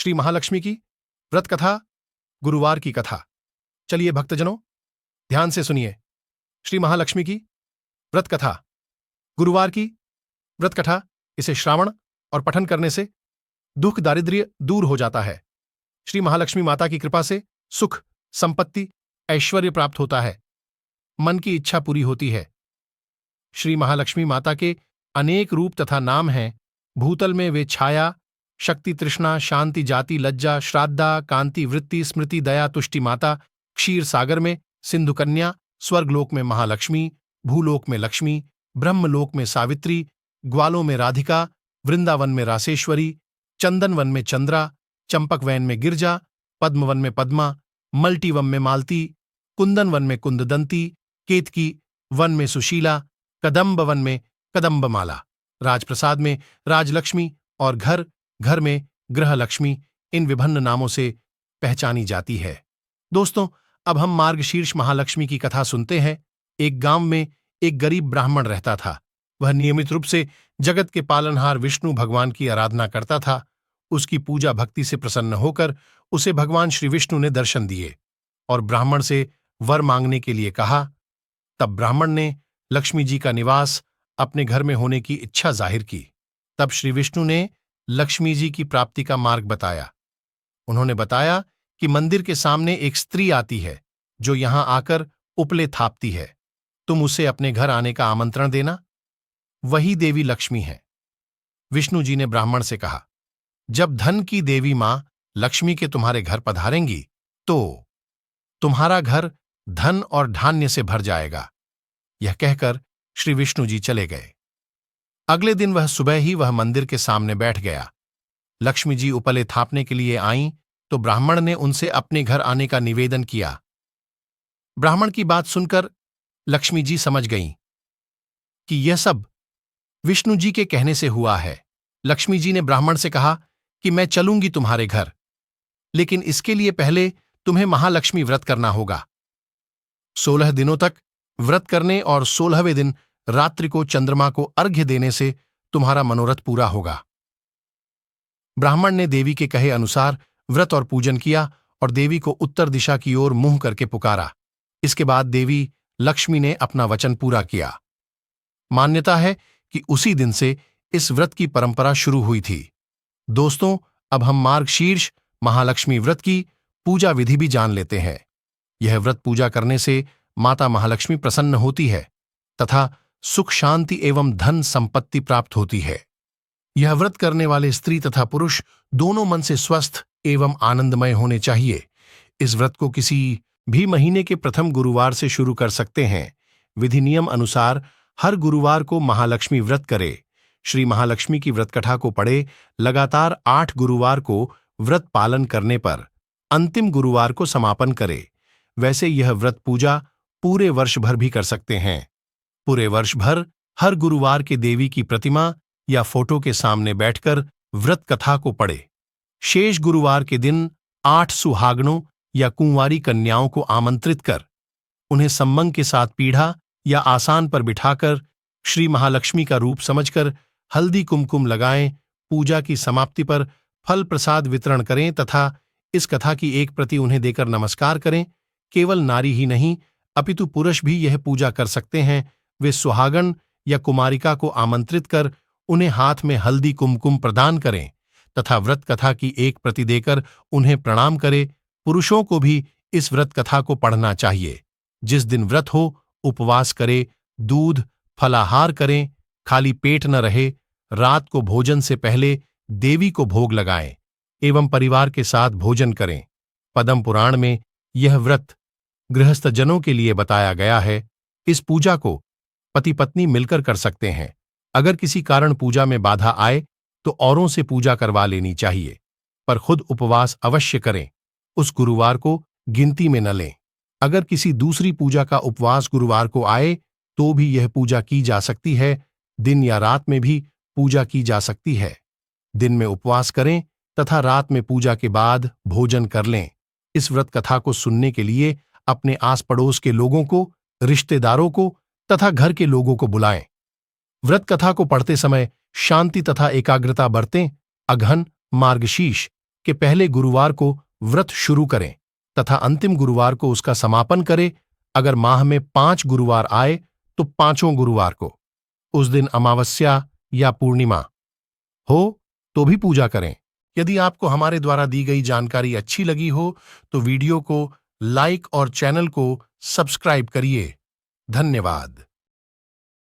श्री महालक्ष्मी की व्रत कथा, गुरुवार की कथा। चलिए भक्तजनों, ध्यान से सुनिए। श्री महालक्ष्मी की व्रत कथा, गुरुवार की व्रत कथा। इसे श्रावण और पठन करने से दुख दारिद्र्य दूर हो जाता है। श्री महालक्ष्मी माता की कृपा से सुख, संपत्ति, ऐश्वर्य प्राप्त होता है। मन की इच्छा पूरी होती है। श्री महालक्ष्मी माता के अनेक रूप तथा नाम हैं। भूतल में वे छाया, शक्ति, तृष्णा, शांति, जाति, लज्जा, श्राद्धा, कांति, वृत्ति, स्मृति, दया, तुष्टि माता, क्षीर सागर में सिंधु कन्या, स्वर्गलोक में महालक्ष्मी, भूलोक में लक्ष्मी, ब्रह्मलोक में सावित्री, ग्वालों में राधिका, वृंदावन में रासेश्वरी, चंदनवन में चंद्रा, चंपकवैन में गिरजा, पद्मवन में पद्मा, मल्टीवन में मालती, कुंदनवन में कुंददंती, केतकी वन में सुशीला, कदम्बवन में कदम्बमाला, राजप्रसाद में राजलक्ष्मी और घर घर में गृहलक्ष्मी इन विभिन्न नामों से पहचानी जाती है। दोस्तों, अब हम मार्गशीर्ष महालक्ष्मी की कथा सुनते हैं। एक गांव में एक गरीब ब्राह्मण रहता था। वह नियमित रूप से जगत के पालनहार विष्णु भगवान की आराधना करता था। उसकी पूजा भक्ति से प्रसन्न होकर उसे भगवान श्री विष्णु ने दर्शन दिए और ब्राह्मण से वर मांगने के लिए कहा। तब ब्राह्मण ने लक्ष्मी जी का निवास अपने घर में होने की इच्छा जाहिर की। तब श्री विष्णु ने लक्ष्मी जी की प्राप्ति का मार्ग बताया। उन्होंने बताया कि मंदिर के सामने एक स्त्री आती है जो यहां आकर उपले थापती है। तुम उसे अपने घर आने का आमंत्रण देना। वही देवी लक्ष्मी है। विष्णु जी ने ब्राह्मण से कहा, जब धन की देवी मां लक्ष्मी के तुम्हारे घर पधारेंगी तो तुम्हारा घर धन और धान्य से भर जाएगा। यह कहकर श्री विष्णु जी चले गए। अगले दिन वह सुबह ही वह मंदिर के सामने बैठ गया। लक्ष्मी जी उपले थापने के लिए आईं तो ब्राह्मण ने उनसे अपने घर आने का निवेदन किया। ब्राह्मण की बात सुनकर लक्ष्मी जी समझ गईं कि यह सब विष्णु जी के कहने से हुआ है। लक्ष्मी जी ने ब्राह्मण से कहा कि मैं चलूंगी तुम्हारे घर, लेकिन इसके लिए पहले तुम्हें महालक्ष्मी व्रत करना होगा। 16 दिनों तक व्रत करने और 16वें दिन रात्रि को चंद्रमा को अर्घ्य देने से तुम्हारा मनोरथ पूरा होगा। ब्राह्मण ने देवी के कहे अनुसार व्रत और पूजन किया और देवी को उत्तर दिशा की ओर मुंह करके पुकारा। इसके बाद देवी लक्ष्मी ने अपना वचन पूरा किया। मान्यता है कि उसी दिन से इस व्रत की परंपरा शुरू हुई थी। दोस्तों, अब हम मार्गशीर्ष महालक्ष्मी व्रत की पूजा विधि भी जान लेते हैं। यह व्रत पूजा करने से माता महालक्ष्मी प्रसन्न होती है तथा सुख, शांति एवं धन संपत्ति प्राप्त होती है। यह व्रत करने वाले स्त्री तथा पुरुष दोनों मन से स्वस्थ एवं आनंदमय होने चाहिए। इस व्रत को किसी भी महीने के प्रथम गुरुवार से शुरू कर सकते हैं। विधि नियम अनुसार हर गुरुवार को महालक्ष्मी व्रत करे। श्री महालक्ष्मी की व्रत कथा को पढ़े। लगातार 8 गुरुवार को व्रत पालन करने पर अंतिम गुरुवार को समापन करे। वैसे यह व्रत पूजा पूरे वर्ष भर भी कर सकते हैं। पूरे वर्ष भर हर गुरुवार के देवी की प्रतिमा या फोटो के सामने बैठकर व्रत कथा को पढ़े। शेष गुरुवार के दिन 8 सुहागनों या कुंवारी कन्याओं को आमंत्रित कर उन्हें सम्मंग के साथ पीढ़ा या आसान पर बिठाकर श्री महालक्ष्मी का रूप समझकर हल्दी कुमकुम लगाएं। पूजा की समाप्ति पर फल प्रसाद वितरण करें तथा इस कथा की एक प्रति उन्हें देकर नमस्कार करें। केवल नारी ही नहीं अपितु पुरुष भी यह पूजा कर सकते हैं। वे सुहागन या कुमारिका को आमंत्रित कर उन्हें हाथ में हल्दी कुमकुम प्रदान करें तथा व्रत कथा की एक प्रति देकर उन्हें प्रणाम करें। पुरुषों को भी इस व्रत कथा को पढ़ना चाहिए। जिस दिन व्रत हो उपवास करे, दूध फलाहार करें, खाली पेट न रहे। रात को भोजन से पहले देवी को भोग लगाएं एवं परिवार के साथ भोजन करें। पद्म पुराण में यह व्रत गृहस्थजनों के लिए बताया गया है। इस पूजा को पति पत्नी मिलकर कर सकते हैं। अगर किसी कारण पूजा में बाधा आए तो औरों से पूजा करवा लेनी चाहिए, पर खुद उपवास अवश्य करें। उस गुरुवार को गिनती में न लें। अगर किसी दूसरी पूजा का उपवास गुरुवार को आए तो भी यह पूजा की जा सकती है। दिन या रात में भी पूजा की जा सकती है। दिन में उपवास करें तथा रात में पूजा के बाद भोजन कर लें। इस व्रत कथा को सुनने के लिए अपने आस पड़ोस के लोगों को, रिश्तेदारों को तथा घर के लोगों को बुलाएं। व्रत कथा को पढ़ते समय शांति तथा एकाग्रता बरतें। अघन, मार्गशीर्ष कि पहले गुरुवार को व्रत शुरू करें तथा अंतिम गुरुवार को उसका समापन करें। अगर माह में 5 गुरुवार आए तो 5 गुरुवार को उस दिन अमावस्या या पूर्णिमा हो तो भी पूजा करें। यदि आपको हमारे द्वारा दी गई जानकारी अच्छी लगी हो तो वीडियो को लाइक और चैनल को सब्सक्राइब करिए। धन्यवाद।